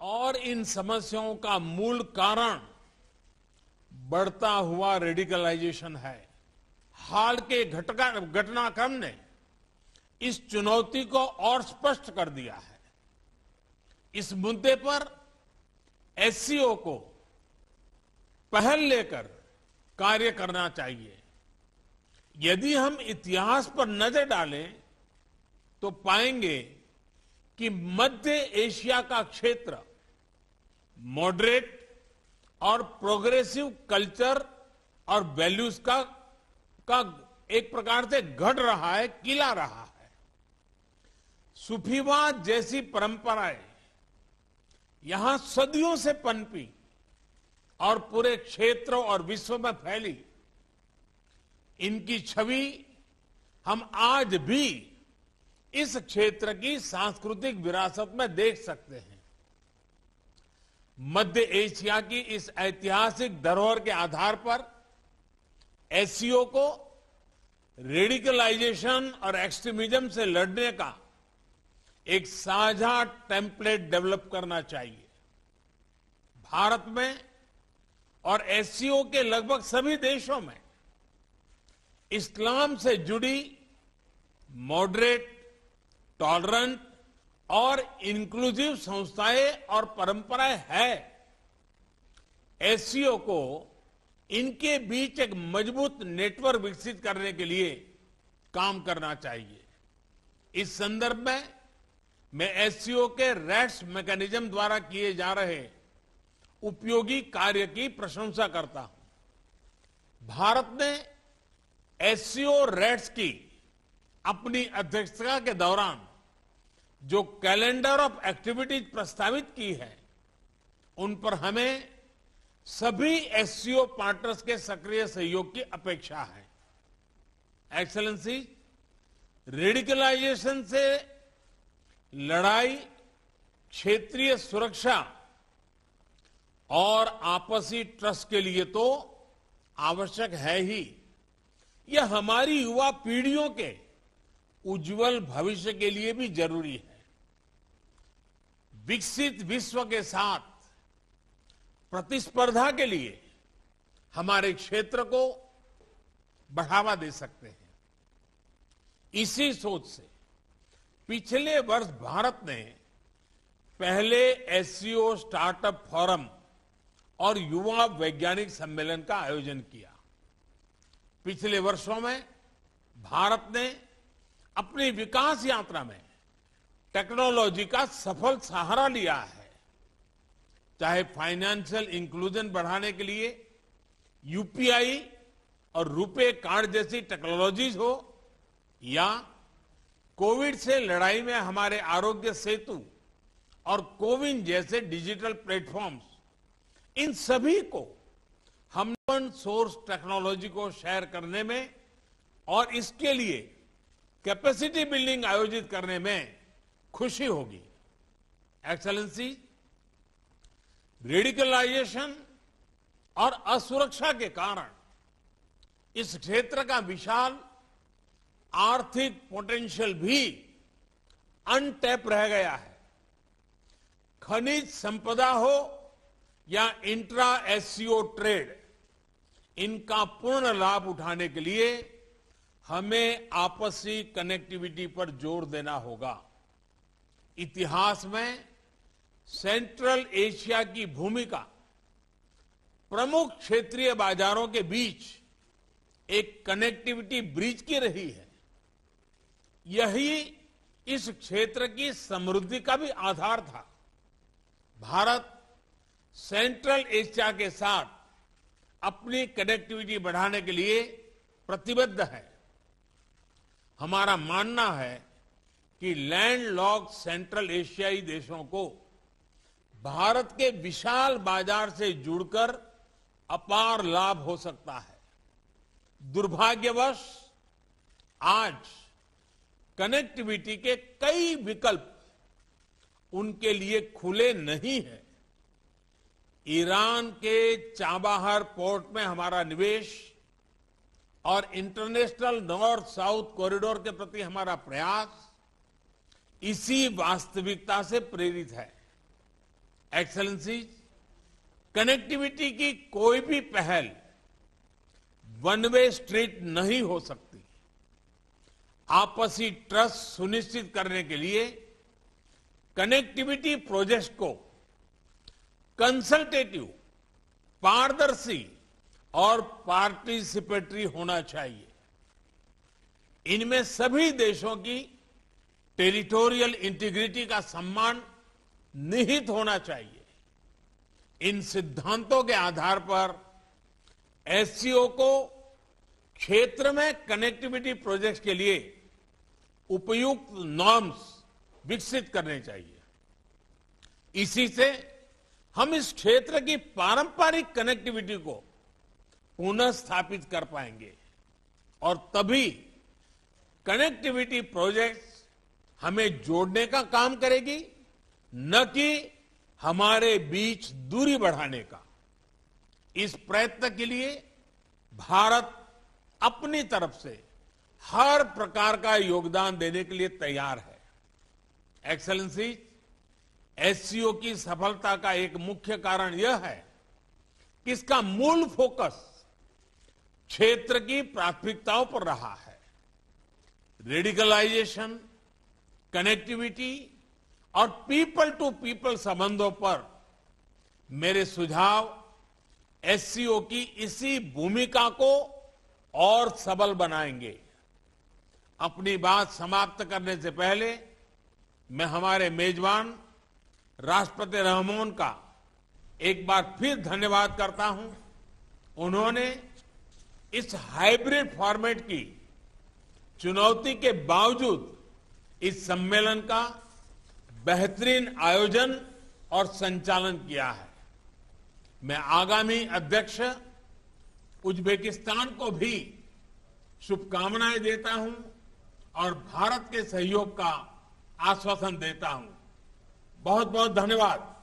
और इन समस्याओं का मूल कारण बढ़ता हुआ रेडिकलाइजेशन है। हाल के घटनाक्रम ने इस चुनौती को और स्पष्ट कर दिया है। इस मुद्दे पर एससीओ को पहल लेकर कार्य करना चाहिए। यदि हम इतिहास पर नजर डालें तो पाएंगे कि मध्य एशिया का क्षेत्र मॉडरेट और प्रोग्रेसिव कल्चर और वैल्यूज का एक प्रकार से गढ़ रहा है, किला रहा है। सूफीवाद जैसी परंपराएं यहां सदियों से पनपी और पूरे क्षेत्र और विश्व में फैली। इनकी छवि हम आज भी इस क्षेत्र की सांस्कृतिक विरासत में देख सकते हैं। मध्य एशिया की इस ऐतिहासिक धरोहर के आधार पर एससीओ को रेडिकलाइजेशन और एक्सट्रीमिज्म से लड़ने का एक साझा टेम्पलेट डेवलप करना चाहिए। भारत में और एससीओ के लगभग सभी देशों में इस्लाम से जुड़ी मॉडरेट, टॉलरेंट और इंक्लूसिव संस्थाएं और परंपराएं हैं। एससीओ को इनके बीच एक मजबूत नेटवर्क विकसित करने के लिए काम करना चाहिए। इस संदर्भ में मैं एससीओ के रैट्स मैकेनिज्म द्वारा किए जा रहे उपयोगी कार्य की प्रशंसा करता हूं। भारत ने एससीओ रैट्स की अपनी अध्यक्षता के दौरान जो कैलेंडर ऑफ एक्टिविटीज प्रस्तावित की है, उन पर हमें सभी एससीओ पार्टनर्स के सक्रिय सहयोग की अपेक्षा है। एक्सेलेंसी, रेडिकलाइजेशन से लड़ाई क्षेत्रीय सुरक्षा और आपसी ट्रस्ट के लिए तो आवश्यक है ही। यह हमारी युवा पीढ़ियों के उज्जवल भविष्य के लिए भी जरूरी है। विकसित विश्व के साथ प्रतिस्पर्धा के लिए हमारे क्षेत्र को बढ़ावा दे सकते हैं। इसी सोच से पिछले वर्ष भारत ने पहले एससीओ स्टार्टअप फोरम और युवा वैज्ञानिक सम्मेलन का आयोजन किया। पिछले वर्षों में भारत ने अपनी विकास यात्रा में टेक्नोलॉजी का सफल सहारा लिया है। चाहे फाइनेंशियल इंक्लूजन बढ़ाने के लिए यूपीआई और रुपे कार्ड जैसी टेक्नोलॉजीज हो, या कोविड से लड़ाई में हमारे आरोग्य सेतु और कोविन जैसे डिजिटल प्लेटफॉर्म्स, इन सभी को हम ओपन सोर्स टेक्नोलॉजी को शेयर करने में और इसके लिए कैपेसिटी बिल्डिंग आयोजित करने में खुशी होगी। एक्सेलेंसी, रेडिकलाइजेशन और असुरक्षा के कारण इस क्षेत्र का विशाल आर्थिक पोटेंशियल भी अनटैप रह गया है। खनिज संपदा हो या इंट्रा एससीओ ट्रेड, इनका पूर्ण लाभ उठाने के लिए हमें आपसी कनेक्टिविटी पर जोर देना होगा। इतिहास में सेंट्रल एशिया की भूमिका प्रमुख क्षेत्रीय बाजारों के बीच एक कनेक्टिविटी ब्रिज की रही है। यही इस क्षेत्र की समृद्धि का भी आधार था। भारत सेंट्रल एशिया के साथ अपनी कनेक्टिविटी बढ़ाने के लिए प्रतिबद्ध है। हमारा मानना है कि लैंडलॉक्ड सेंट्रल एशियाई देशों को भारत के विशाल बाजार से जुड़कर अपार लाभ हो सकता है। दुर्भाग्यवश आज कनेक्टिविटी के कई विकल्प उनके लिए खुले नहीं हैं। ईरान के चाबाहर पोर्ट में हमारा निवेश और इंटरनेशनल नॉर्थ साउथ कॉरिडोर के प्रति हमारा प्रयास इसी वास्तविकता से प्रेरित है। एक्सेलेंसी, कनेक्टिविटी की कोई भी पहल वन वे स्ट्रीट नहीं हो सकती। आपसी ट्रस्ट सुनिश्चित करने के लिए कनेक्टिविटी प्रोजेक्ट्स को कंसल्टेटिव, पारदर्शी और पार्टिसिपेटरी होना चाहिए। इनमें सभी देशों की टेरिटोरियल इंटीग्रिटी का सम्मान निहित होना चाहिए। इन सिद्धांतों के आधार पर एससीओ को क्षेत्र में कनेक्टिविटी प्रोजेक्ट्स के लिए उपयुक्त नॉर्म्स विकसित करने चाहिए। इसी से हम इस क्षेत्र की पारंपरिक कनेक्टिविटी को पुनः स्थापित कर पाएंगे और तभी कनेक्टिविटी प्रोजेक्ट्स हमें जोड़ने का काम करेगी, न कि हमारे बीच दूरी बढ़ाने का। इस प्रयत्न के लिए भारत अपनी तरफ से हर प्रकार का योगदान देने के लिए तैयार है। एक्सेलेंसी, एससीओ की सफलता का एक मुख्य कारण यह है कि इसका मूल फोकस क्षेत्र की प्राथमिकताओं पर रहा है। रेडिकलाइजेशन, कनेक्टिविटी और पीपल टू पीपल संबंधों पर मेरे सुझाव एससीओ की इसी भूमिका को और सबल बनाएंगे। अपनी बात समाप्त करने से पहले मैं हमारे मेजबान राष्ट्रपति रहमोन का एक बार फिर धन्यवाद करता हूं। उन्होंने इस हाइब्रिड फॉर्मेट की चुनौती के बावजूद इस सम्मेलन का बेहतरीन आयोजन और संचालन किया है। मैं आगामी अध्यक्ष उज्बेकिस्तान को भी शुभकामनाएं देता हूं और भारत के सहयोग का आश्वासन देता हूं। बहुत बहुत धन्यवाद।